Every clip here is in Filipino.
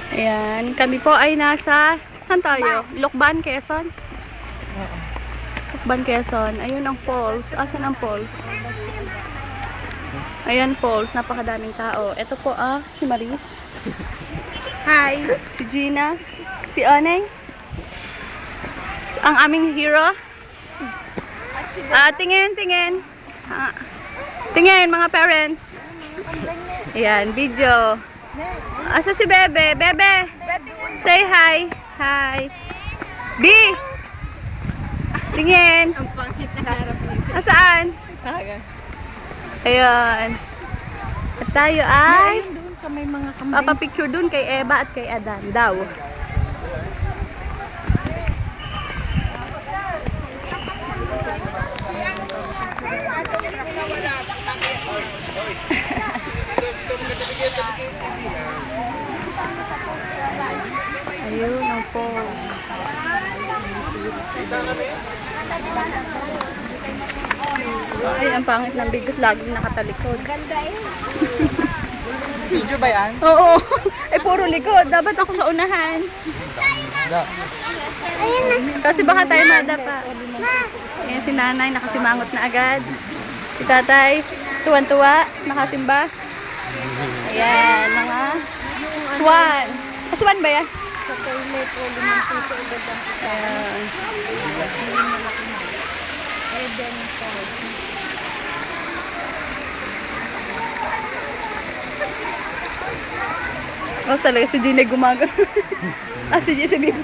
Ayan, kami po ay nasa, saan tayo? Lokban, Quezon? Lokban, Quezon. Ayun ang falls. Asan ang falls? Ayan falls, napakadaming tao. Ito po si Maris. Hi! Si Gina. Si Oneng. Ang aming hero. Tingin. Tingin, mga parents. Ayan, video. Asa si Bebe? Bebe! Say hi! Hi! B! Tingin! Ang pangit na harap nito. Asaan? Ayan. At tayo ay Doon ka may mga kambing. papapicture dun kay Eva at kay Adan daw. Ayun ang falls. Ay, ang pangit ng bigot. Laging nakatalikod. Video ba yan? Oo. Eh, puro likod. Dapat ako sa unahan. Kasi baka tayo madapa. Ayan si nanay, nakasimangot na agad. Si tatay, tuwan-tuwa, nakasimba. Ayan, mga swan. Swan ba yan? Sa toilet o limang piso agad ang Ayan. Eden Falls. Oh, talaga si Gina gumagano. Si Gina sabi ko.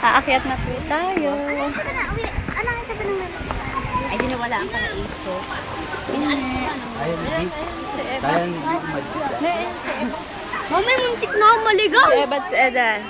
Aakyat na po tayo. Ay, di nawala ang kanaiso. Mami, muntik na ako maligaw. Si Eva at si Edan.